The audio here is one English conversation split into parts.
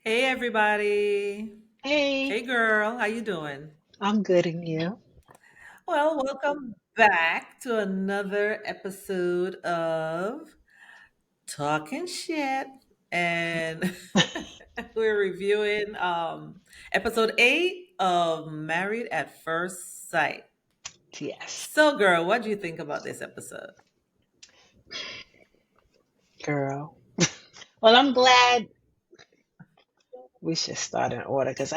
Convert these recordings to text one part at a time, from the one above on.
Hey everybody. Hey, Hey girl, how you doing? I'm good and you? Well, welcome back to another episode of Talking Shit. And we're reviewing episode 8 of Married at First Sight. Yes, So girl, what do you think about this episode? girl. Well, I'm glad we should start in order because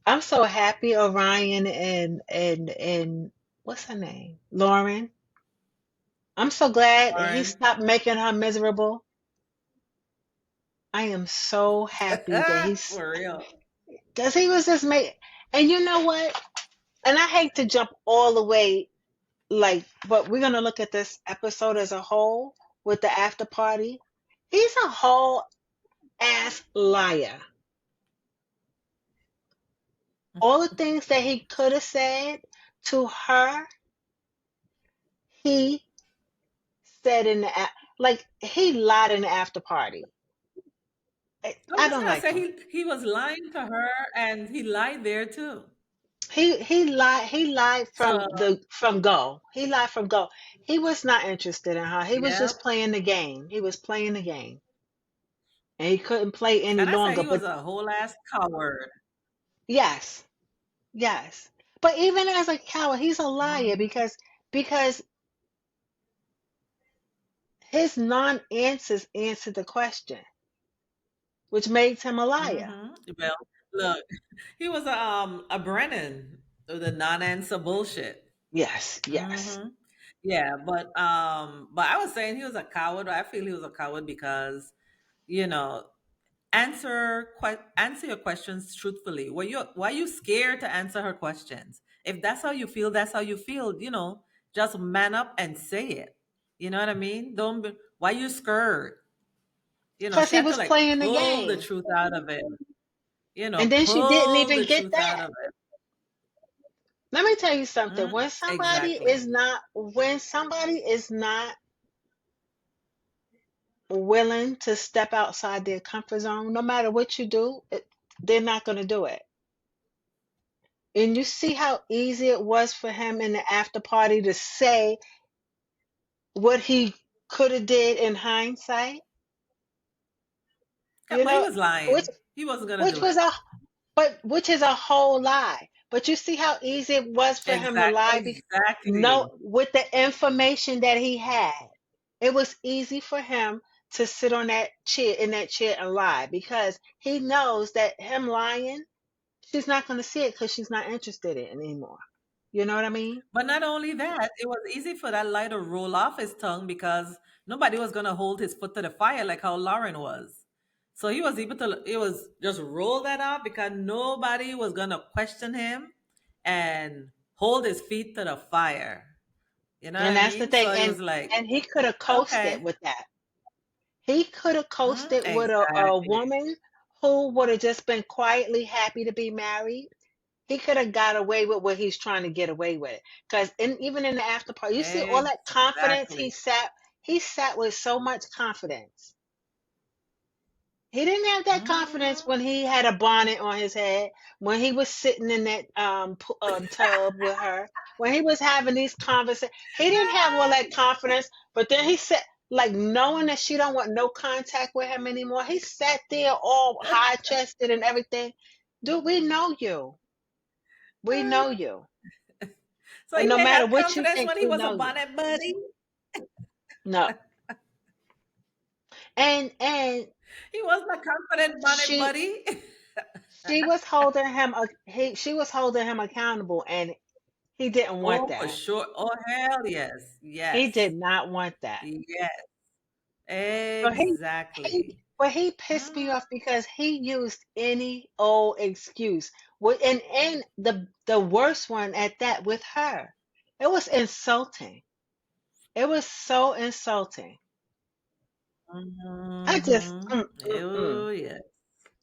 I'm so happy Orion and what's her name? Lauren. I'm so glad he Lauren? stopped making her miserable. I am so happy that For real. because he was just make, and you know what? And I hate to jump all the way, but we're gonna look at this episode as a whole with the after party. He's a whole ass liar. All the things that he could have said to her, he said in like he lied in the after party. I, I was I just don't gonna like say him. he was lying to her and he lied there too. He lied So from go. He lied from go. He was not interested in her. He was yeah. just playing the game. He was playing the game. And he couldn't play any And I said longer. he was But a whole ass coward. yes, yes. But even as a coward, he's a liar Mhm, because his non-answers answered the question, which makes him a liar. mhm. Well, look, he was a Brennan, the non-answer bullshit. Yes, yes. Hmm. Yeah, but I was saying he was a coward. I feel he was a coward because you know answer your questions truthfully. Why you scared to answer her questions? If that's how you feel, that's how you feel. Just man up and say it. You know what I mean? Don't be, why you scared? Because She he had to was like playing the pull the game. truth out of it. And then she didn't Pull even the get truth out that. of it. Let me tell you something. Mm, exactly. When somebody is not willing to step outside their comfort zone, no matter what you do, they're not going to do it. And you see how easy it was for him in the after party to say what he could have did in hindsight, Yeah, you but he know, was which lying. He wasn't gonna which do was it. which is a whole lie. But you see how easy it was for him to lie Exactly. with the information that he had. It was easy for him to sit on that chair in that chair and lie because he knows that him lying, she's not going to see it because she's not interested in it anymore. You know what I mean? But not only that, it was easy for that lie to roll off his tongue because nobody was gonna hold his foot to the fire like how Lauren was. So he was able to it was just roll that off because nobody was gonna question him and hold his feet to the fire. You know what And I that's the mean? thing. So it was like, And he could have coasted okay. with that. He could have coasted with a Exactly. woman who would have just been quietly happy to be married. He could have got away with what he's trying to get away with. Because even in the after party, you see all that confidence Exactly. he sat with so much confidence. He didn't have that confidence Mhm. when he had a bonnet on his head, when he was sitting in that tub with her, when he was having these conversations. He didn't have all that confidence, but then he said, like knowing that she don't want no contact with him anymore, he sat there all high chested and everything. Dude, we know you. We know you. So And he no didn't matter have what you confidence think, when he we was a know you. bonnet buddy. No. And He wasn't a confident bonnet she buddy. she was holding him accountable, and he didn't want Oh, for that. sure. Oh, hell yes. He did Yes. not want that. Yes. So he Exactly. but he pissed me Mm. off because he used any old excuse. And the worst one at that with her. It was insulting. It was so insulting. I just Mm-hmm. mm. Oh, yes.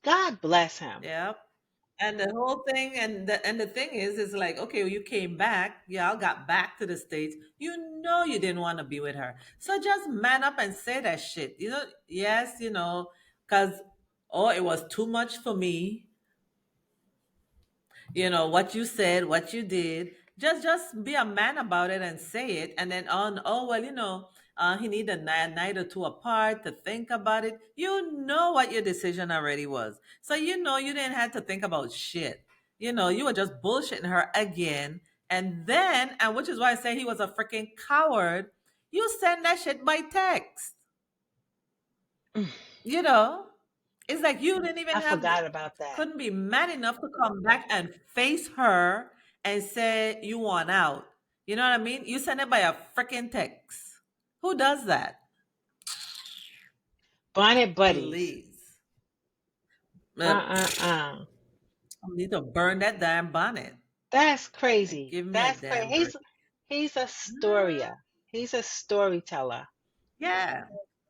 God bless him. Yep. And the whole thing, and the thing is like, okay, well, you came back, y'all got back to the States. You didn't want to be with her. So just man up and say that shit. Yes, because Oh, it was too much for me. What you said, what you did. Just be a man about it and say it. And then on, oh well, he need a night or two apart to think about it. You know what your decision already was. So you didn't have to think about shit. You were just bullshitting her again. And which is why I say he was a freaking coward. You send that shit by text. You know? It's like you didn't even I have the, forgot about that. couldn't be mad enough to come back and face her and say you want out. You know what I mean? You send it by a freaking text. Who does that? Bonnet buddies. Please. Pff, Uh. I need to burn that damn bonnet. That's Like, crazy. give me a That's crazy. damn break. He's a Mm, storier. He's a storyteller. yeah.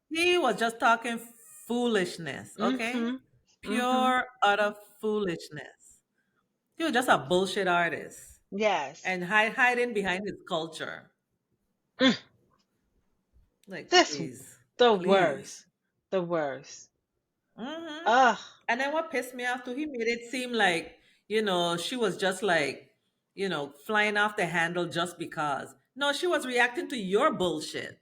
He was just talking foolishness, okay? Mm-hmm. Mm-hmm. Pure, utter foolishness. He was just a bullshit artist Yes. and hiding behind his culture. Mm. Like, This please, the please. worst. The worst. Hmm. Ugh. And then what pissed me off too, he made it seem like, she was just like, flying off the handle just because. No, she was reacting to your bullshit.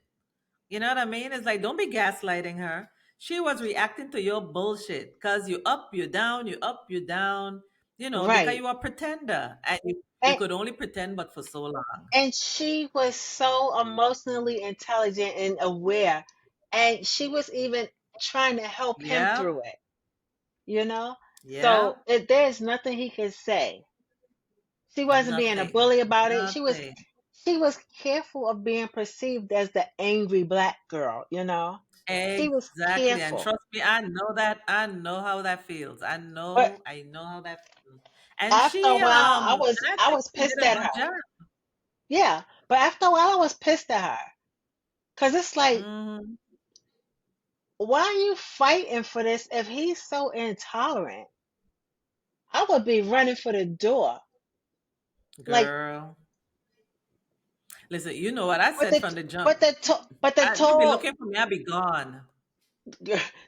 You know what I mean? It's like, don't be gaslighting her. She was reacting to your bullshit because you up, you down, you up, you down, because Right. you are a pretender and you And could only pretend but for so long. and she was so emotionally intelligent and aware. And she was even trying to help him Yep. through it, you know? Yeah. So there's nothing he could say. She wasn't being a Nothing. bully about it. Nothing. She was careful of being perceived as the angry black girl, you know? She was Exactly. And careful. trust me, I know that. I know how that feels. But I know how that feels. And after a while I I think was she did pissed a at good her. job. Yeah. But after a while I was pissed at her. Cause it's like, Hmm. why are you fighting for this if he's so intolerant? I would be running for the door. Like, Girl. Listen, you know what I but said from the jump. the You be tall looking for me, I'll be gone.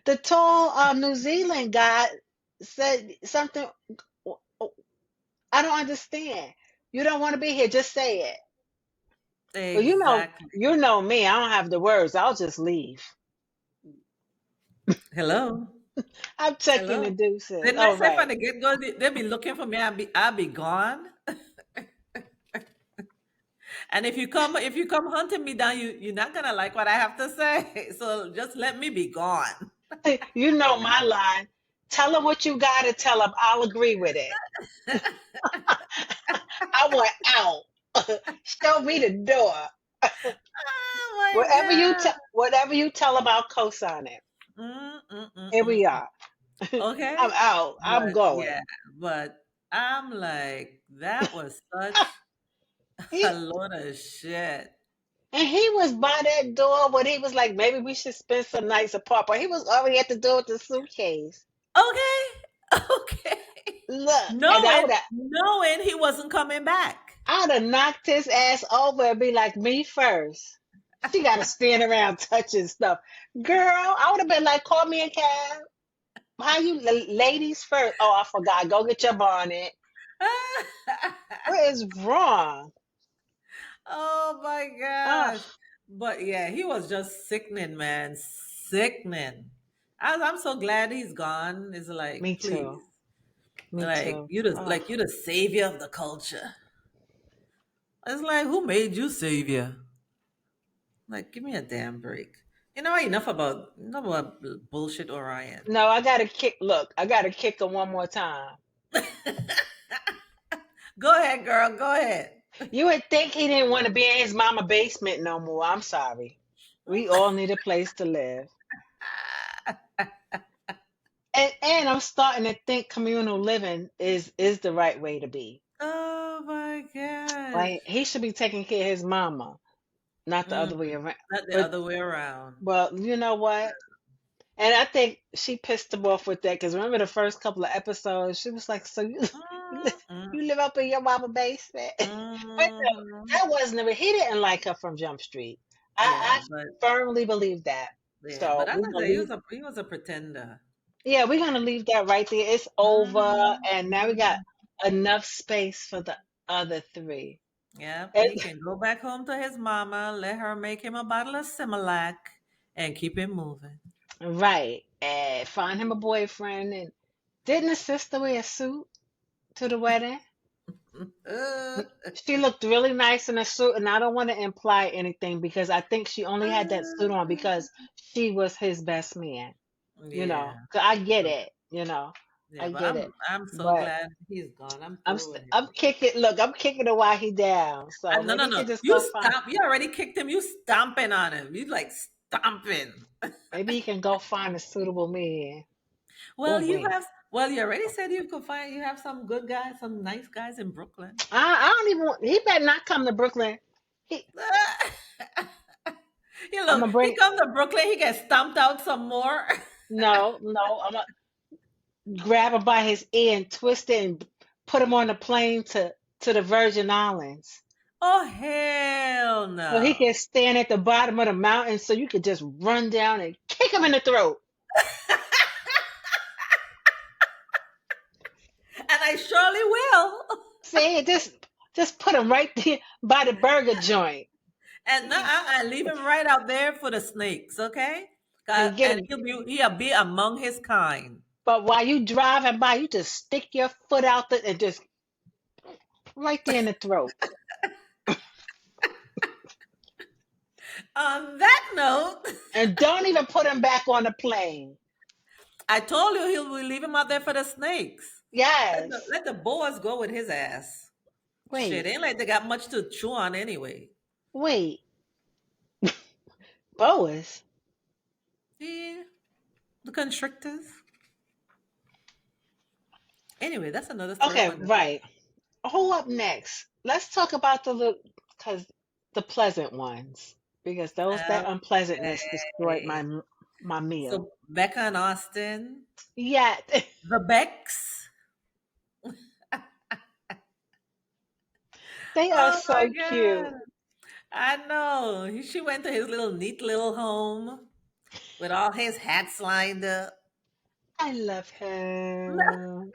the tall New Zealand guy said something. I don't understand. You don't want to be here, just say it. Well, Exactly. you know me. I don't have the words. I'll just leave. Hello. I'm checking the Hello. deuces. Didn't I All say from right. the get go they be looking for me, I'll be gone. And if you come hunting me down, you're not gonna like what I have to say. So just let me be gone. You know my line. Tell them what you got to tell them. I'll agree with it. I want out. Show me the door. Oh my God. Whatever you tell about co-signing. Mm, mm, mm, Here mm, we mm. are. I'm Okay. out. I'm But yeah, going. but I'm like, that was such a He load of shit. and he was by that door when he was like, maybe we should spend some nights apart. But he was already at the door with the suitcase. Okay. Okay. Look, and Knowing he wasn't coming back. I would have knocked his ass over and be like, me first. She got to stand around touching stuff. Girl, I would have been like, call me a cab. How you, ladies first? Oh, I forgot. Go get your bonnet. What is wrong? Oh my Ugh, gosh. But yeah, he was just sickening, man. Sickening. I'm so glad he's gone. It's like, me too. please. Me Like too. Ugh. you the savior of the culture. It's like, who made you savior? Like, give me a damn break. Enough about bullshit Orion. No, I got to kick. Look, I got to kick him one more time. Go ahead, girl. Go ahead. You would think he didn't want to be in his mama basement no more. I'm sorry. We all need a place to live. And I'm starting to think communal living is the right way to be. Oh my gosh. Right? He should be taking care of his mama, not the other way Mm-mm. around. Not the But other way around. well, you know what? And I think she pissed him off with that because remember the first couple of episodes, she was like, "So Mm-mm. you live up in your mama basement?" But no, Mhm. that wasn't it. He didn't like her from Jump Street. Yeah, I firmly believe that. but So as we I gonna say, leave. he was a pretender. Yeah, we're gonna leave that right there. It's over, Mhm, and now we got mhm. enough space for the other three. Yep, And- he can go back home to his mama, let her make him a bottle of Similac, and keep it moving. right. And find him a boyfriend. And didn't his sister wear a suit to the wedding? Uh, She looked really nice in a suit, and I don't want to imply anything because I think she only had that suit on because she was his best man. yeah, 'Cause I get it. yeah, I but get it. I'm so But glad he's gone. I'm through with him. I'm kicking. Look, I'm kicking it while he down. So No, maybe no, he no. can just You go find. stomp. You already kicked him. You stomping on him. You like stomping. Maybe he can go find a suitable man. Oh Well, wait. well, you already said you could find. You have some good guys, some nice guys in Brooklyn. I don't even want. He better not come to Brooklyn. He. You I'm look, gonna he bring. come to Brooklyn, he gets stomped out some more. No, no. I'm gonna grab him by his ear and twist it and put him on a plane to the Virgin Islands. Oh hell So he no! can stand at the bottom of the mountain so you could just run down and kick him in the throat. And I surely will. See, just put him right there by the burger joint. And I leave him right out there for the snakes, okay? And get And him. he'll be among his kind. But while you driving by, you just stick your foot out there and just right there in the throat. On that note, And don't even put him back on the plane. I told you he'll we leave him out there for the snakes. Yes. Let the boas go with his ass. Shit, Wait, ain't like they got much to chew on anyway. wait. Boas. Yeah, the constrictors. Anyway, that's another story Okay, for another. right. Who up next? Let's talk about the little, cause the pleasant ones, because those that unpleasantness destroyed Okay. my meal. So Becca and Austin, Yeah, the Becks. they are Oh my so God. cute. I know. She went to his little neat little home with all his hats lined up. I love him.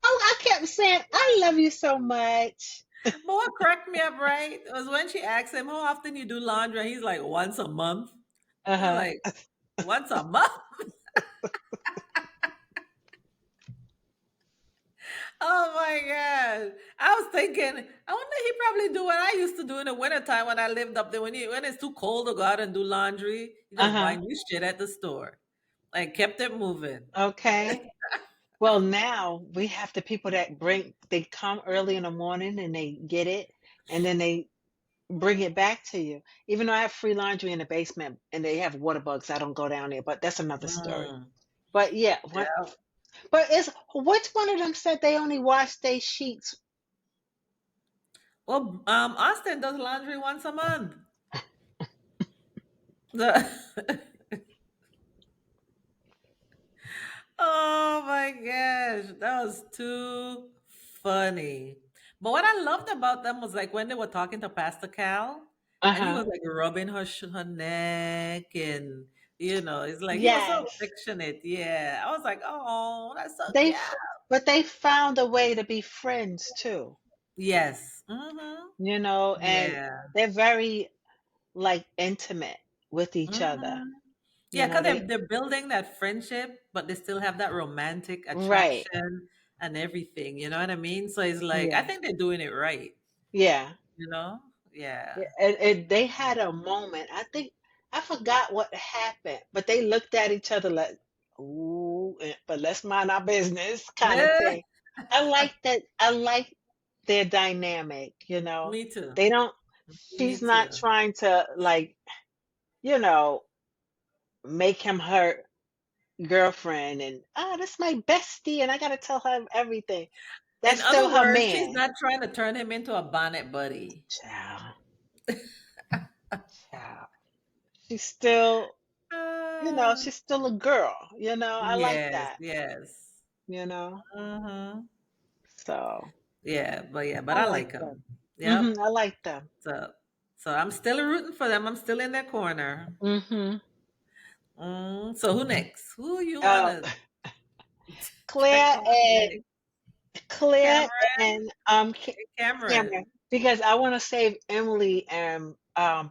Oh, I kept saying, I love you so much. But what cracked me up, right, was when she asked him, how often you do laundry? And he's like, once a month. I'm Uh-huh. like, once a month? Oh my God. I was thinking, I wonder he probably do what I used to do in the wintertime when I lived up there. When it's too cold to go out and do laundry, you just buy Uh-huh. new shit at the store. Like kept it moving. Okay. Well, now we have the people that they come early in the morning and they get it and then they bring it back to you. Even though I have free laundry in the basement and they have water bugs, I don't go down there, but that's another story. Mm, But yeah, yeah. but is which one of them said they only wash their sheets? Well, Austin does laundry once a month. The Oh my gosh, that was too funny. But what I loved about them was like when they were talking to Pastor Cal, and he Uh-huh. was like rubbing her neck, and it's like he was so Yes. affectionate. Yeah, I was like, oh, that's so They cute. f- but they found a way to be friends too, Yes. Mm-hmm. and Yeah. they're very like intimate with each other. Mm-hmm. Yeah, because They they're building that friendship, but they still have that romantic right. attraction and everything. You know what I mean? So it's like I Yeah. think they're doing it right. Yeah. You know? Yeah. Yeah, and they had a moment. I think I forgot what happened, but they looked at each other like, "Ooh, but let's mind our business," kind of Yeah, thing. I like that. I like their dynamic. me too. They don't. Me She's not too. trying to like, you know, make him her girlfriend and that's my bestie and I gotta tell her everything. That's In still other her words, she's man. not trying to turn him into a bonnet buddy. Child, child. She's still Uh, she's still a girl, I like yes, that, yes. you know. Mm-hmm. So But I I like like them. him. Yep. I like them. So, so I'm still rooting for them. I'm still in their corner. Hmm. So who next? Who you Uh, wanna check Claire on and next? Claire Cameron? and Cameron, Cameron. because I want to save Emily and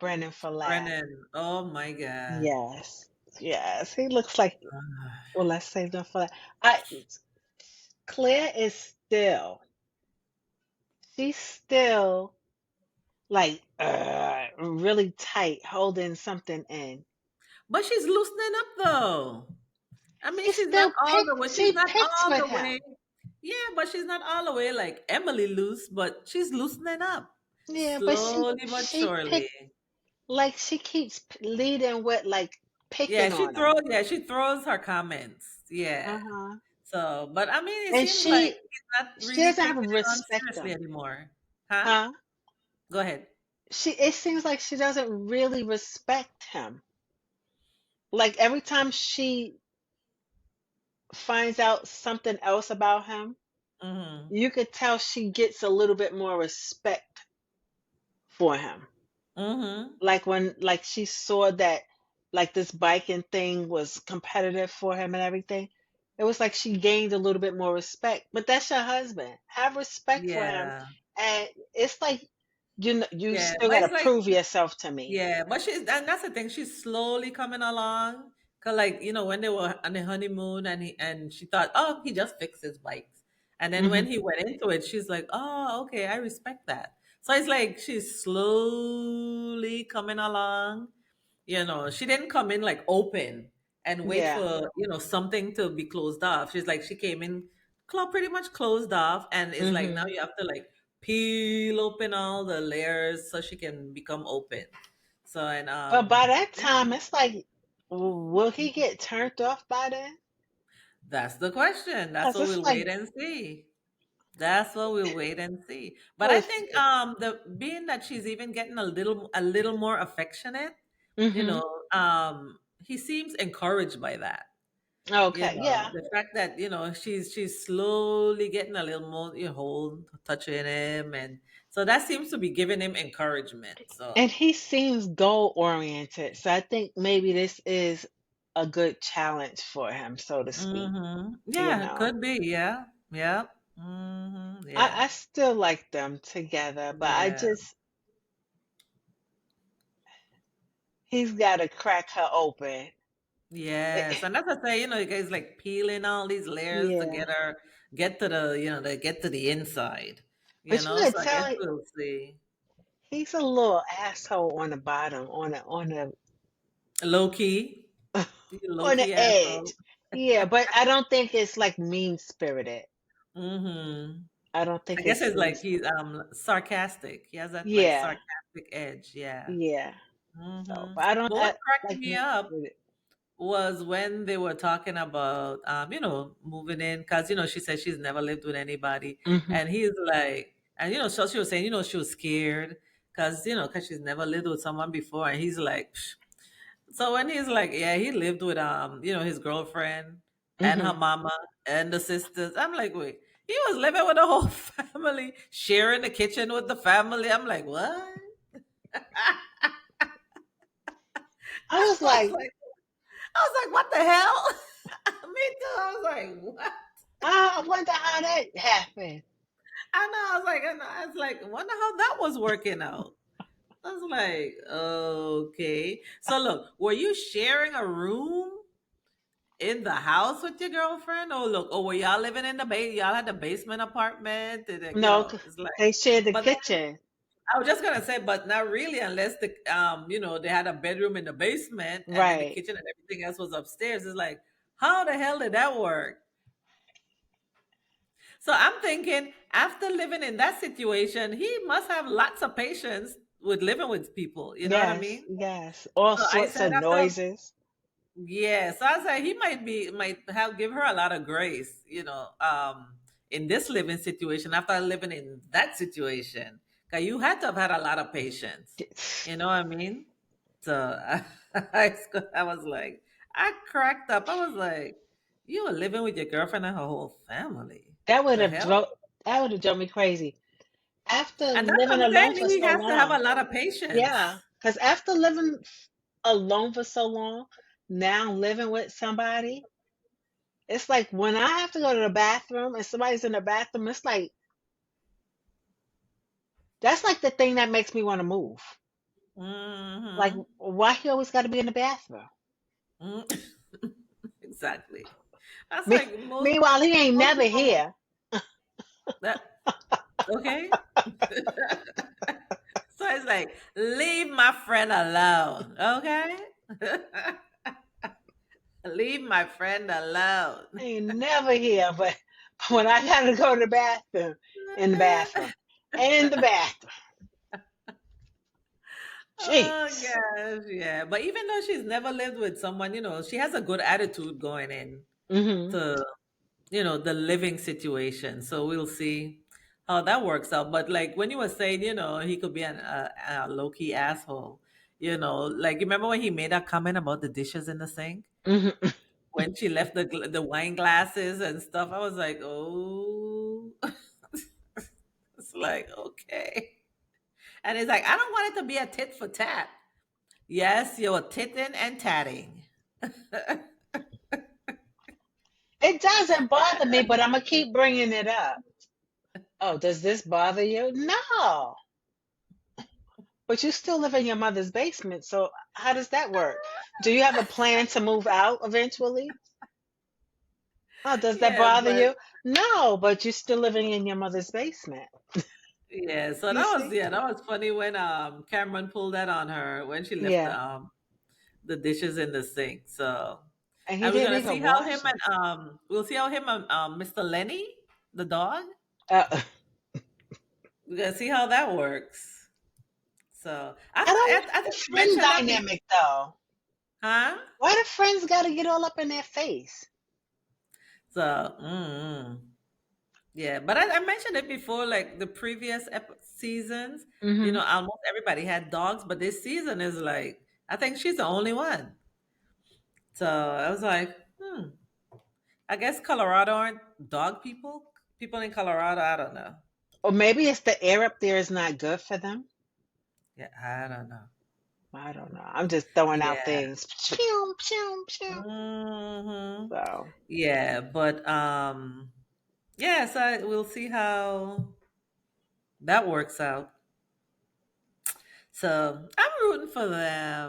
Brendan for last. Brennan. Oh my God. Yes, yes, he looks like. Well, let's save them for that. I Claire is still. She's still like really tight, holding something in. But she's loosening up though. I mean, She's she's not still all the way. She's She not picks all with the way. him. Yeah, but she's not all the way like Emily loose, but she's loosening up. Yeah, but Slowly but surely. she keeps leading with like Yeah, picking on him. she throws her comments. Yeah. Uh-huh. So, but I mean, it And seems like he's not she really doesn't taking have it on respect seriously him. anymore. Huh? Huh? Go ahead. It seems like she doesn't really respect him. Like every time she finds out something else about him, Mm-hmm. you could tell she gets a little bit more respect for him. Mm-hmm. Like when like she saw that like this biking thing was competitive for him and everything. It was like she gained a little bit more respect. But that's your husband. Have respect for him. Yeah. And it's like you Yeah. still But gotta it's like prove yourself to me. yeah, but she's and that's the thing. She's slowly coming along. Cause like when they were on the honeymoon, and she thought, oh, he just fixed his bikes, and then when Hmm. he went into it, she's like, oh, okay, I respect that. So it's like she's slowly coming along. She didn't come in like open and wait Yeah. for something to be closed off. She's like she came in pretty much closed off, and it's like now Hmm. you have to like peel open all the layers so she can become open. So and But by that yeah, time it's like, will he get turned off by then? that's the question. That's Because what it's we'll like, wait and see. That's what we'll wait and see. But I was think the being that she's even getting a little more affectionate, hmm. he seems encouraged by that. Okay, yeah. The fact that she's slowly getting a little more hold touching him, and so that seems to be giving him encouragement. And So he seems goal oriented. So I think maybe this is a good challenge for him, so to speak. You yeah, it know, could be. Yeah, yeah, yeah, I still like them together, but yeah. he's got to crack her open. Yes, and that's what I say. You guys like peeling all these layers to Yeah. get to to get to the inside. But you So could I guess tell we'll see. he's a little asshole on the bottom, Low key, low on the key edge. asshole. Yeah, but I don't think it's like mean spirited. Mm-hmm. I don't I think guess it's it's mean like he's spirited. sarcastic. He has that like Yeah, sarcastic edge. Yeah. yeah. So, Mm-hmm. but I don't But what cracked like me mean up spirited. was when they were talking about moving in, because she said she's never lived with anybody, Hmm. and he's like, and so she was saying she was scared because she's never lived with someone before, and he's like, "Psh." So when he's like, yeah, he lived with his girlfriend and her Hmm. mama and the sisters. I'm like, wait, he was living with the whole family, sharing the kitchen with the family. I'm like, what? I was I was like, like, what the hell? Me too. I was like, what? I wonder how that happened. I know. I was like, wonder how that was working out. I was like, okay. So look, were you sharing a room in the house with your girlfriend? Or look, or were y'all living in the y'all had the basement apartment? And, No, it's like, they shared the but then kitchen. I was just gonna say, but not really, unless they had a bedroom in the basement and then the Right. kitchen and everything else was upstairs. It's like, how the hell did that work? So I'm thinking, after living in that situation, he must have lots of patience with living with people. You know what I Yes, mean? yes. All So I sorts said of after, noises. yeah. So I said he might have give her a lot of grace, in this living situation after living in that situation. Cause you had to have had a lot of patience. You know what I mean? So I was like, I cracked up. I was like, you were living with your girlfriend and her whole family. That would The have hell? drove me crazy. After And that's what living I'm alone saying. for He so has to have a long. lot of Yeah, patience. because after living alone for so long, now living with somebody, it's like when I have to go to the bathroom and somebody's in the bathroom, it's like that's like the thing that makes me want to move. Like, Mm-hmm. why he always got to be in the bathroom? Mm. Exactly. That's Me, like meanwhile, he ain't most never people here. that okay. So it's like, leave my friend alone, okay? Leave my friend alone. Ain't never here. But when I got to go to the bathroom, in the bathroom, in the bathroom, Oh jeez. gosh, yeah. But even though she's never lived with someone, she has a good attitude going in Hmm. to, the living situation. So we'll see how that works out. But like when you were saying, he could be a low key asshole. Like remember when he made that comment about the dishes in the sink Hmm. when she left the wine glasses and stuff? I was like, oh, it's like okay. And it's like I don't want it to be a tit for tat. Yes, you're titting and tatting. It doesn't bother me, but I'm gonna keep bringing it up. Oh, does this bother you? No, but you still live in your mother's basement. So how does that work? Do you have a plan to move out eventually? Oh, does that Yeah, bother but you? No, but you're still living in your mother's basement. yeah, so You that was see? yeah, that was funny when Cameron pulled that on her when she left Yeah. the dishes in the sink. So And he and we're didn't gonna even see how him wash them. and we'll see how him and Mr. Lenny, the dog, Uh, we're gonna see how that works. So I don't I like think the we friend mentioned that before, dynamic though. huh? Why do friends got to get all up in their face? So yeah, but I mentioned it before, like the previous seasons. Hmm. Almost everybody had dogs, but this season is like I think she's the only one. So I was like, I guess Colorado aren't dog people. People in Colorado, I don't know. Or maybe it's the air up there is not good for them. Yeah, I don't know. I don't know. I'm just throwing out Yeah. things. Pew, pew, pew. hmm So Yeah, but yeah, so we'll see how that works out. So I'm rooting for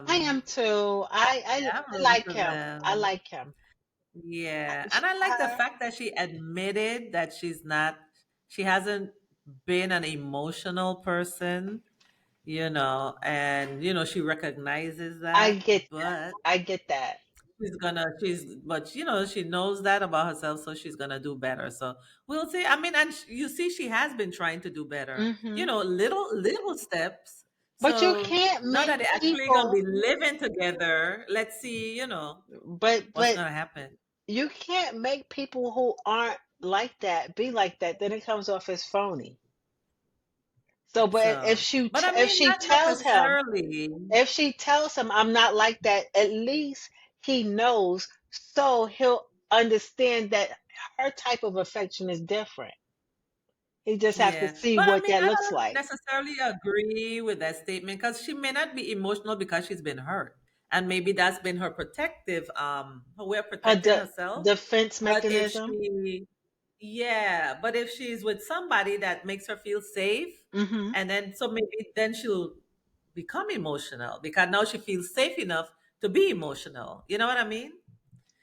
I them. am too. Yeah, I'm I rooting like for him. I them. like him. Yeah. And I like the Her, fact that she admitted that she hasn't been an emotional person, and, she recognizes I that, get that. but I get that. but she knows that about herself, so she's gonna do better. So we'll see. I mean, and you see, she has been trying to do better, Hmm. little steps. But you So can't now make that they're actually gonna people. be living together, let's see, what's But gonna happen. you can't make people who aren't like that be like that. Then it comes off as phony. So, but So, but I if mean, she not tells him, necessarily. if she tells him I'm not like that, at least he knows. So he'll understand that her type of affection is different. He just have to Yeah, see but I what mean, that I looks don't like. necessarily agree with that statement because she may not be emotional because she's been hurt, and maybe that's been her protective, her way of Her protecting herself. defense But if mechanism. she, yeah, but if she's with somebody that makes her feel safe, Hmm. and then so maybe then she'll become emotional because now she feels safe enough to be emotional. You know what I mean?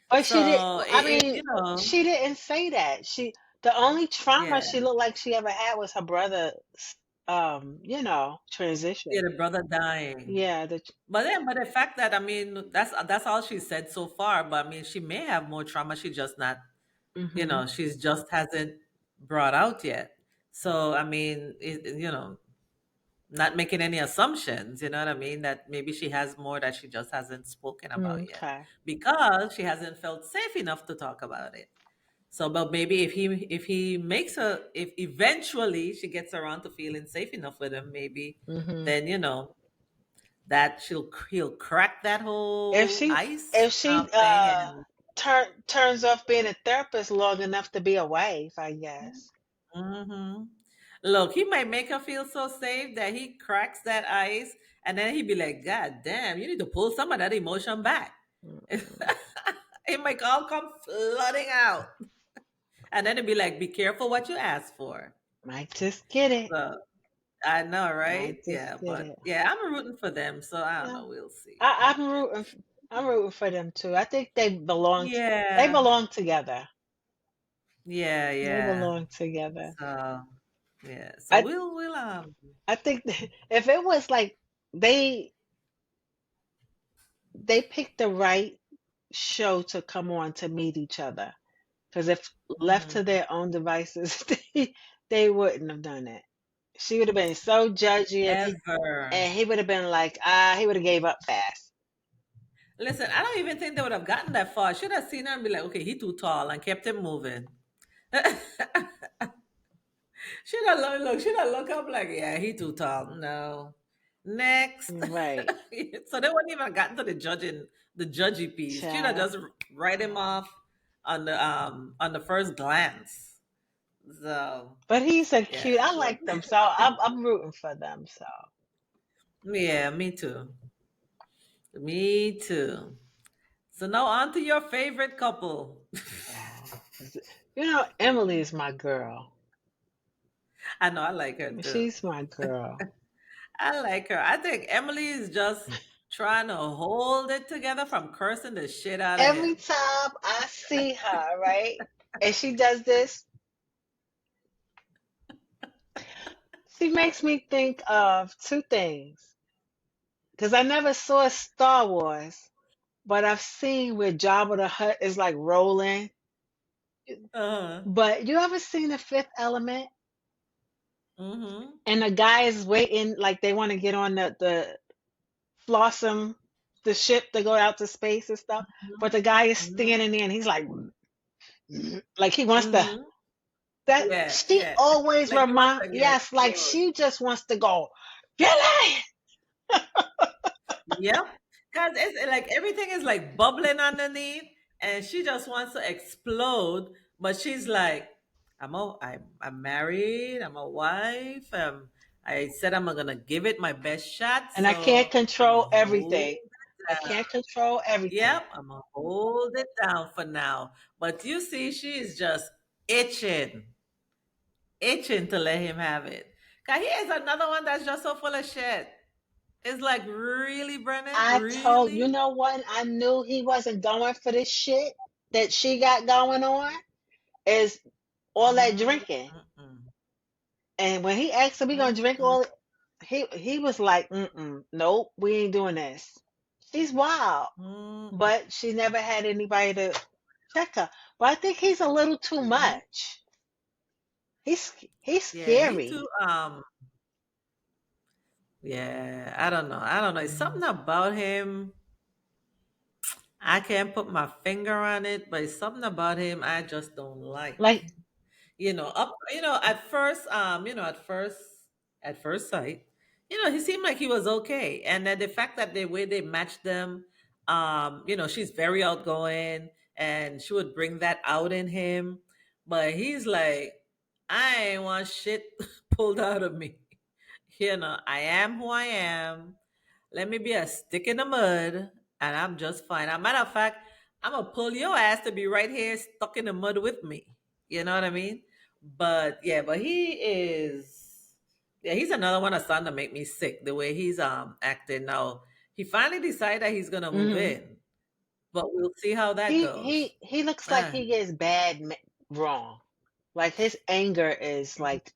But she did. So I mean, she didn't say that. The only trauma yeah. she looked like she ever had was her brother's, Yeah, transition. the brother dying. Yeah. But the fact that I mean that's all she said so far. But I mean, she may have more trauma. She just not, Hmm. she's just hasn't brought out yet. So I mean, not making any assumptions. You know what I mean? That maybe she has more that she just hasn't spoken about yet Okay. because she hasn't felt safe enough to talk about it. So, but maybe if he makes her, if eventually she gets around to feeling safe enough with him, maybe Hmm. then that he'll crack that If whole she ice if she thing and turns off being a therapist long enough to be a wife, I guess. hmm look, he might make her feel so safe that he cracks that ice and then he'd be like, God damn, you need to pull some of that emotion back. Mm-mm. It might all come flooding out. And then it'd be like, be careful what you ask for. Might just get it. So I know, right? Might just Yeah, get but it. yeah, I'm rooting for them. So I don't Yeah. know. We'll see. I'm rooting. I'm rooting for them too. I think they belong. They Yeah, belong together. yeah, They yeah. belong together. So yeah, so I we'll. I think that if it was like they they picked the right show to come on to meet each other, because if left to Mhm. their own devices, they wouldn't have done it. She would have been so judgy, Ever. and he would have been like, he would have gave up fast. Listen, I don't even think they would have gotten that far. Should have seen her and be like, okay, he too tall, and kept him moving. Should have look up like, yeah, he too tall. No. Next. Right, So they wouldn't even gotten to the judgy piece. Should have child. just write him off on the first glance. So But he's a cute. yeah. I like them, so I'm rooting for them. So Yeah, me too. Me too. So now on to your favorite couple. yeah, you know, Emily is my girl. I know I like her too. She's my girl. I like her. I think Emily is just trying to hold it together from cursing the shit out of Every him. time I see her, right, and she does this, she makes me think of two things. Because I never saw Star Wars, but I've seen where Jabba the Hutt is like rolling. Uh-huh. But you ever seen the Fifth Element? Mm-hmm. And the guy is waiting, like they want to get on the Flossom, the ship to go out to space and stuff. But the guy is Mm-hmm. standing there and he's like he wants to. Mm-hmm. That Yeah, she yeah. always Like he wants remind, to get yes, like exposed. she just wants to go, Billy. Yep. Because it's like everything is like bubbling underneath and she just wants to explode, but she's like, I'm married, I'm a wife, I said I'm gonna give it my best shot, And I can't so I'm control gonna hold everything. I it down. can't control everything. Yep, I'm gonna hold it down for now. But you see, she is just itching, itching to let him have it. Cause he is another one that's just so full of shit. It's like, really, Brennan? I told you Really? know what? I knew he wasn't going for this shit that she got going on. Is all that Mm, drinking. mm-mm, And when he asked if we gonna drink mm-mm, all, he was like, nope, we ain't doing this. She's wild, mm-mm. but she never had anybody to check her. But I think he's a little too Mhm. much. He's Yeah, he scary. too. Yeah, I don't know. I don't know. It's something about him. I can't put my finger on it, but it's something about him I just don't like. Like, At first sight, he seemed like he was okay. And then the fact that the way they matched them, she's very outgoing and she would bring that out in him. But he's like, I ain't want shit pulled out of me. I am who I am. Let me be a stick in the mud and I'm just fine. As a matter of fact, I'm gonna pull your ass to be right here stuck in the mud with me. You know what I mean? But yeah, but he's another one that's starting to make me sick the way he's acting now. He finally decided that he's gonna move mhm. in, but we'll see how that he goes. he he looks like Ah. he gets wrong. Like his anger is like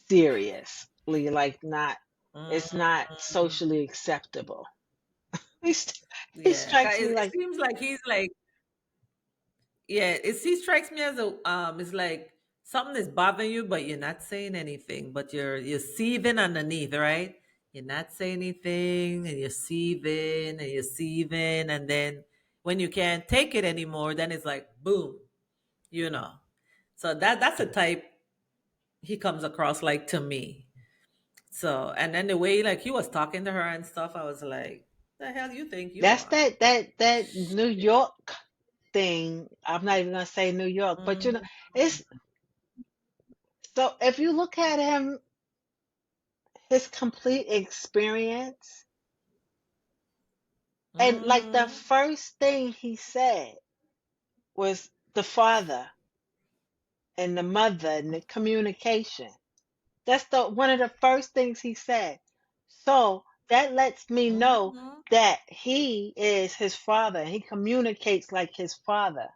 seriously, like not. It's not Mm, socially acceptable. He's, he yeah, strikes me it like seems like he's like. Yeah, he strikes me as it's like something is bothering you, but you're not saying anything, but you're seething underneath, right? You're not saying anything, and you're seething, and you're seething, and then when you can't take it anymore, then it's like boom, you know. So that's the type he comes across like to me. So and then the way like he was talking to her and stuff, I was like, the hell you think you that's are? that New York thing. I'm not even gonna say New York, but Mm-hmm. it's so if you look at him, his complete experience, And like the Mm-hmm. first thing he said was the father and the mother and the communication. That's the one of the first things he said. So that lets me know Mm-hmm. that he is his father. He communicates like his father.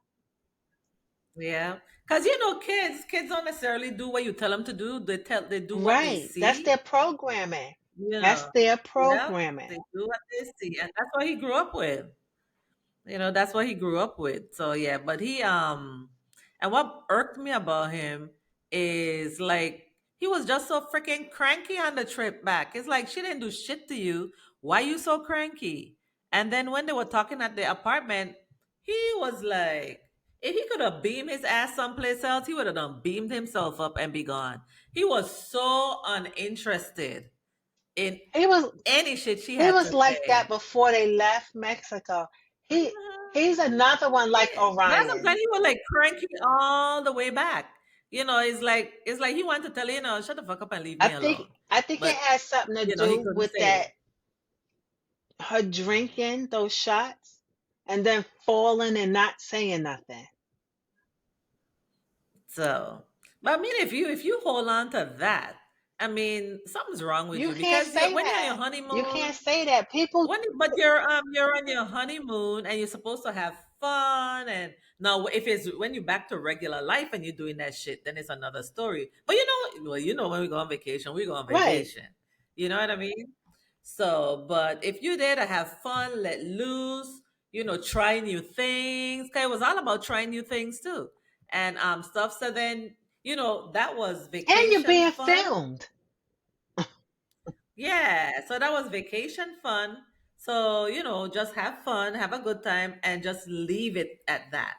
Yeah. Because you know, kids don't necessarily do what you tell them to do. They do what they Right. That's their see. programming. You That's know. their Yeah. programming. They do what they see. And that's what he grew up with. That's what he grew up with. So yeah, but and what irked me about him is like he was just so freaking cranky on the trip back. It's like she didn't do shit to you. Why you so cranky? And then when they were talking at the apartment, he was like, if he could have beamed his ass someplace else, he would have done beamed himself up and be gone. He was so uninterested in He was any shit she he had was to like that say. before they left Mexico. He he's another one like Yeah, that's what I'm saying. Orion. He was like cranky all the way back. It's like he wanted to tell you, shut the fuck up and leave I me think alone. I think it But has something to he do couldn't with say it. that her drinking those shots and then falling and not saying nothing. So, but I mean, if you hold on to that, I mean, something's wrong with You you can't because say when you're on your that. You can't honeymoon, say that. People but you're on your honeymoon and you're supposed to have fun. And now if it's when you're back to regular life and you're doing that shit, then it's another story. But when we go on vacation, we go on right. vacation. You know what I mean? So, but if you're there to have fun, let loose, try new things. 'Cause it was all about trying new things too, and stuff. So then, that was And you're vacation being fun. filmed. Yeah, so that was vacation fun. So, just have fun, have a good time, and just leave it at that.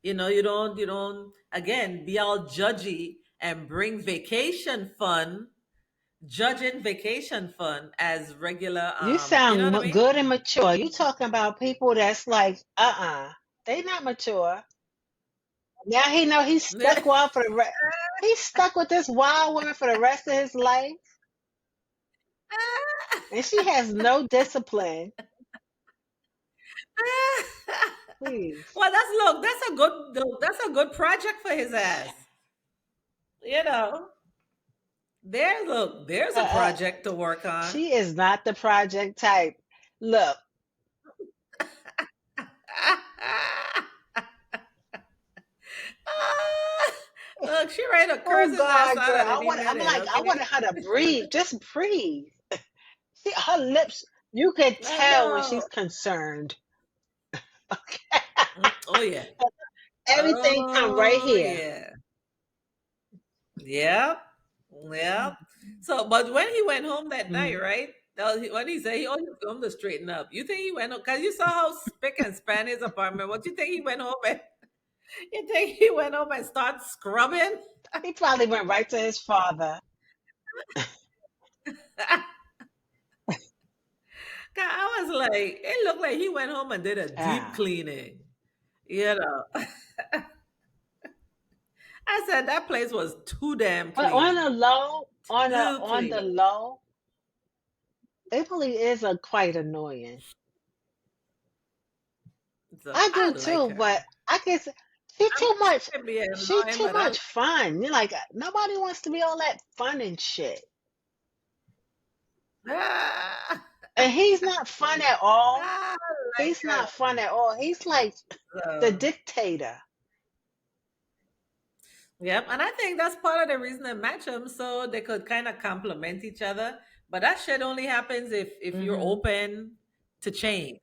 You don't, again, be all judgy and bring vacation fun, judging vacation fun as regular, You you know sound what I mean? good and mature. You talking about people that's like, they not mature. Now he know he's stuck wild for the he's stuck with this wild woman for the rest of his life, and she has no discipline. Please, Well, that's a good project for his ass. You know, there's uh, a uh, project to work on. she is not the project type. Look, Look, she ready to oh curse his ass God, out girl, at any I'm minute, like, I okay? wanted her to breathe, just breathe. See her lips. You could I tell when she's know. concerned. Oh yeah. Everything come right Oh here. yeah. Yep. Yep. So, but when he went home that night, Mhm. right? What he said, he only come to straighten up. You think he went home? Because you saw how spick and span his apartment. What you think he went home and you think he went home and started scrubbing? He probably went right to his father. 'Cause I was like, it looked like he went home and did a deep Ah, cleaning. You know, I said that place was too damn but on the clean. low, Too on the clean. low, Italy is a quite annoying. So I I do like too, her. but I guess she's I too mean, much. she can be She's annoying, too but I like much fun. You're like nobody wants to be all that fun and shit. her. And he's not fun at all. I like He's her. not fun at all. He's like the So, dictator. yep. And I think that's part of the reason they match them so they could kind of complement each other. But that shit only happens if you're Hmm. open to change.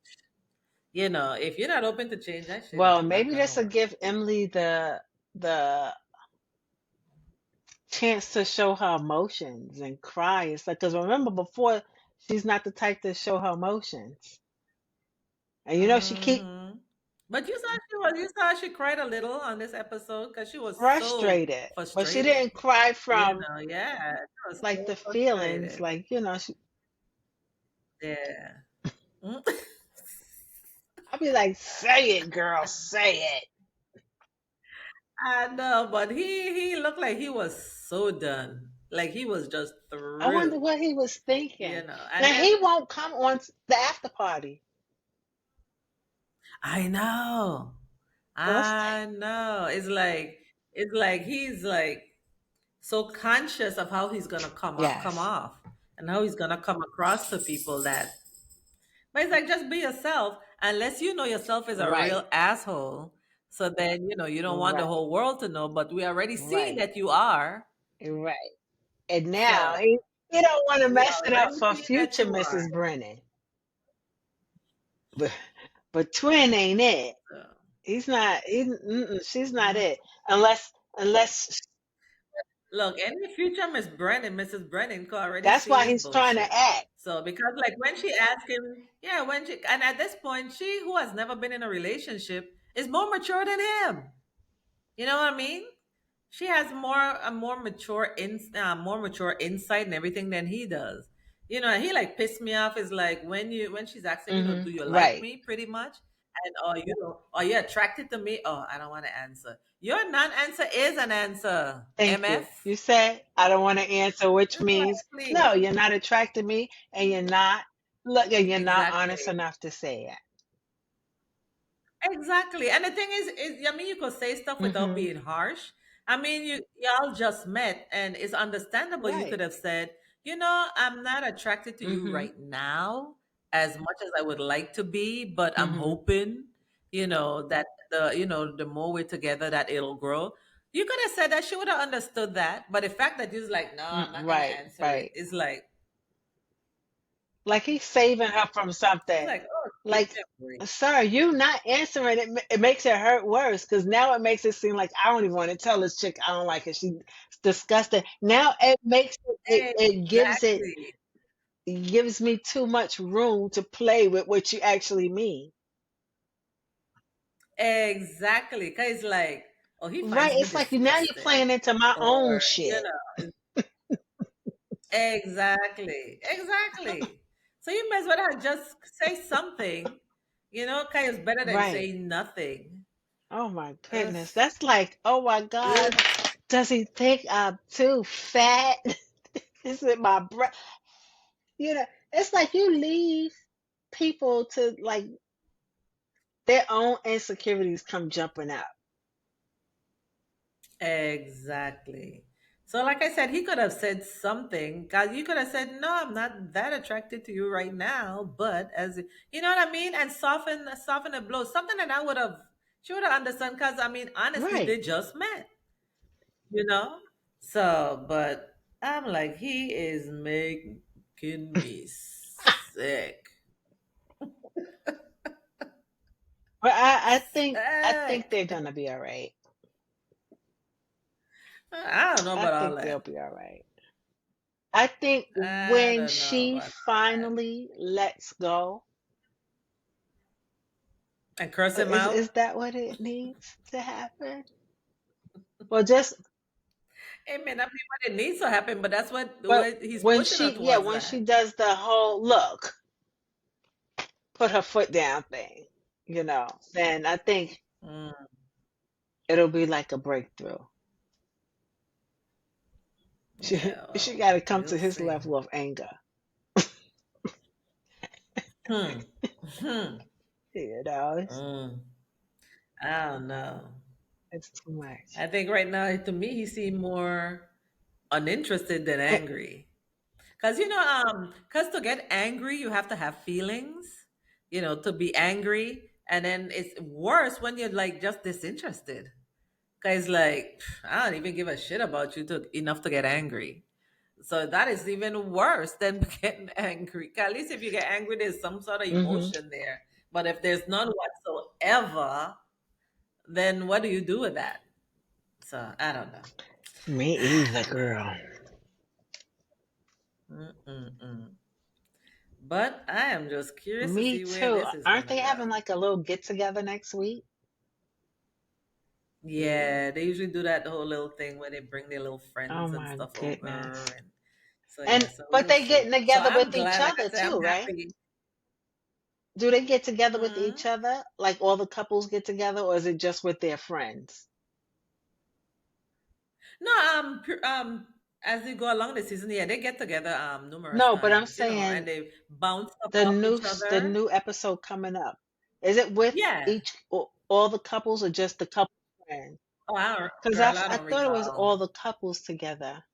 If you're not open to change, that shit Well, is not maybe gonna this will work. give Emily the chance to show her emotions and cry. It's like because remember before she's not the type to show her emotions, and she keep Hmm. But you saw she cried a little on this episode because she was so frustrated, but she frustrated. didn't cry from Yeah, she was like so the feelings, frustrated. like she, Yeah. Mm. I'll be like, say it, girl, say it. I know, but he looked like he was so done. Like he was just I wonder through, what he was thinking. And Now then he won't come on the after party. I know. Those I know. It's like he's like so conscious of how he's gonna come yes, off and how he's gonna come across to people that but it's like just be yourself unless you know yourself is a right, real asshole. So then you don't want the right, whole world to know, but we already see right, that you are. right. And now So he don't want to we mess it up already for see that future you are. Mrs. Brennan. But twin ain't it. So, He's not. She's not it unless look, any future Miss Brennan, Mrs. Brennan could already that's see why his he's trying to bullshit. act. So because like when she asked him, yeah, and at this point, she who has never been in a relationship is more mature than him. You know what I mean? She has more mature insight and everything than he does. He like pissed me off is like when she's asking, do you like Right. me pretty much? And are you attracted to me? Oh, I don't want to answer. Your non-answer is an answer, Thank you. MF. You said I don't want to answer, which means Exactly. no, you're not attracted to me, and you're not honest Exactly. enough to say it. Exactly. And the thing is, I mean, you could say stuff without Mm-hmm. being harsh. I mean, y'all just met, and it's understandable you could Right. have said, I'm not attracted to you Mm-hmm. right now as much as I would like to be, but I'm Mm-hmm. hoping, that the more we're together that it'll grow. You could have said that she would have understood that. But the fact that you're like, no, I'm not gonna Right. answer it, Right. is like Like he's saving her from it's something. like, oh, give Like, me a break. sir, you not answering it. It makes it hurt worse because now it makes it seem like I don't even want to tell this chick I don't like her. She's disgusting. Now it makes Exactly. it gives me too much room to play with what you actually mean. Exactly. Cause it's like, oh, he Right? finds me It's like now you're disgusting. playing into my own Or, shit. exactly. Exactly. So you might as well have just say something, cause it's better than Right. saying nothing. Oh my Ugh. goodness. That's like, oh my God. Ugh. Does he think I'm too fat? Is it my breath? It's like you leave people to like their own insecurities come jumping out. Exactly. So like I said, he could have said something. Cause you could have said, no, I'm not that attracted to you right now, but you know what I mean? And soften the blow. Something that she would have understood. Cause I mean, honestly, Right. they just met. you know? So, but I'm like, he is making me sick. But I think Sick. they're gonna be all right. I don't know I about all think they'll that. be all right. I think I when don't know she about all that. finally lets go, And curse him is out? that what it needs to happen? Well, just It may not be what it needs to happen, but that's but what he's when pushing her she yeah, towards when she that. does the whole look, put her foot down thing, then I think Mm, it'll be like a breakthrough. She yeah, she well, got to come to we'll his see. level of anger. Hmm. Hmm. It's, Mm. I don't know. it's too much. I think right now, to me, he seems more uninterested than Eh, angry. Because because to get angry, you have to have feelings, to be angry. And then it's worse when you're like just disinterested. Because like, I don't even give a shit about you enough to get angry. So that is even worse than getting angry. 'Cause at least if you get angry, there's some sort of hmm emotion there. But if there's none whatsoever, then what do you do with that? So I don't know. Me I either, don't know. girl. Mm-mm-mm. But I am just curious to Me see where too. this is Aren't gonna they having go. like a little get together next week? Yeah, they usually do that whole little thing where they bring their little Oh friends and my stuff over, goodness. and so yeah, And so but we'll they see. getting So together I'm with each glad, like I other said, I'm too, right? happy. Do they get together with Hmm. each other? Like all the couples get together, or is it just with their friends? No, as they go along the season, yeah, they get together numerous No, but I'm times, and saying they bounce stuff the off new each the other. new episode coming up. Is it with Yeah. each all the couples or just the couple friends? Oh, I don't, Because girl, I I don't thought it was all recall. the couples together.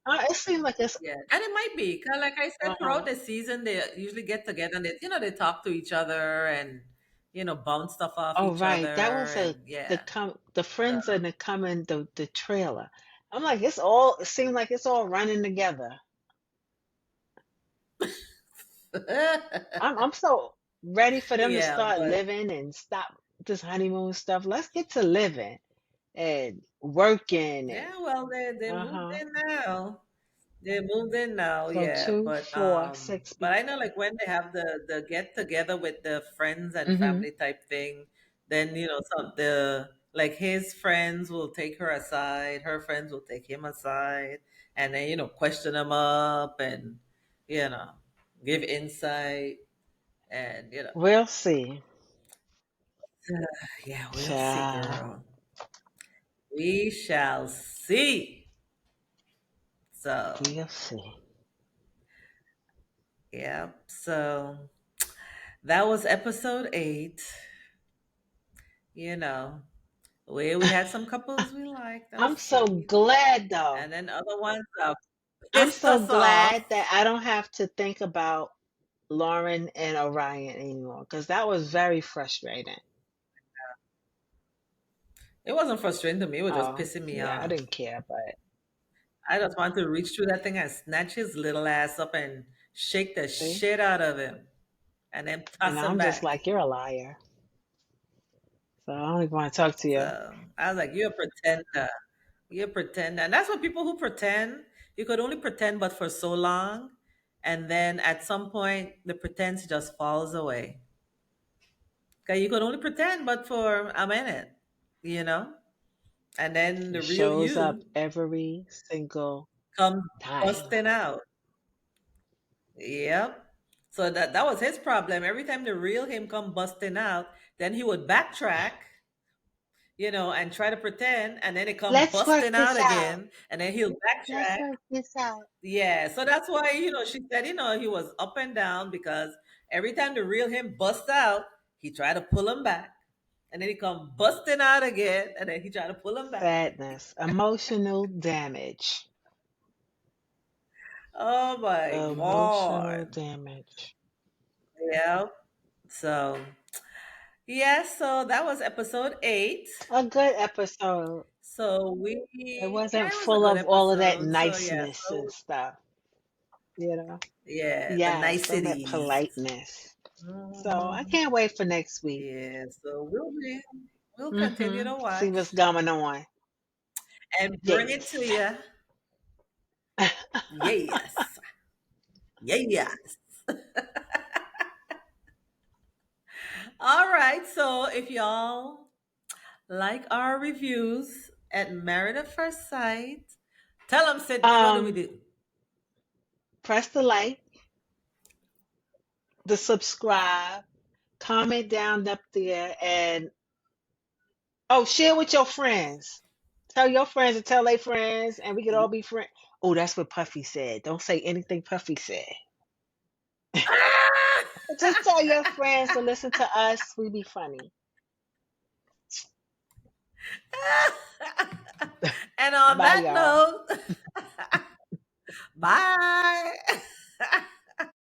It seemed like it's Yeah, and it might be 'cause like I said, throughout uh-huh. the season, they usually get together and they talk to each other and bounce stuff off Oh each right, that other was and yeah. the friends and the coming the trailer. I'm like it's all it seemed like it's all running together. I'm so ready for them to Yeah, start but living and stop this honeymoon stuff. Let's get to living and working and yeah, well, they moved uh-huh. in now. They moved in now, So yeah. two, But four, six but I people. know like when they have the get together with the friends and Mm-hmm. family type thing, then some the like his friends will take her aside, her friends will take him aside, and then question him up and you know give insight and We'll see. yeah, we'll see, Child, girl. We shall see. So we'll see. yeah, so that was episode 8. You know, we had some couples we liked that I'm was so sweet, glad though. and then other ones I'm pissed so us glad off. that I don't have to think about Lauren and Orion anymore because that was very frustrating. It wasn't frustrating to me; it was just Oh, pissing me yeah, I off. didn't care, but I just wanted to reach through that thing and snatch his little ass up and shake the see? shit out of him, and then And toss him I'm just back. like, you're a liar. So I don't even want to talk to you. So I was like, "You're a pretender. You're a pretender," and that's what people who pretend. You could only pretend, but for so long, and then at some point, the pretense just falls away. Okay, you could only pretend, but for a minute, you know? And then It the real shows up you every single comes time. busting out. Yep. So that was his problem. Every time the real him come busting out, then he would backtrack, and try to pretend, and then it come Let's work busting out this out. again, and then he'll Let's backtrack. work this out. Yeah. So that's why, she said, he was up and down because every time the real him busts out, he tried to pull him back. And then he come busting out again, and then he try to pull him back. Sadness, emotional damage. Oh my Emotional God. damage. Yeah. So, yeah, so that was episode 8. A good episode. So It yeah, wasn't it was a full good of all of that episode. So, yeah, niceness and so, stuff, you know? yeah, the Yes, all that niceties. politeness. So I Mhm. can't wait for next week. Yeah, so we'll continue Mm-hmm. to See watch what's going on. and bring it to Yes. you. Yes. Yes. All right. So if y'all like our reviews at Married at First Sight, tell them, Sydney, what do we um, do? Press the like, the subscribe, comment down up there, and oh, share with your friends. Tell your friends and tell their friends, and we could all be friends. Oh, that's what Puffy said. Don't say anything Puffy said. Just tell your friends to listen to us. We be funny. And on Bye, that y'all. note, bye.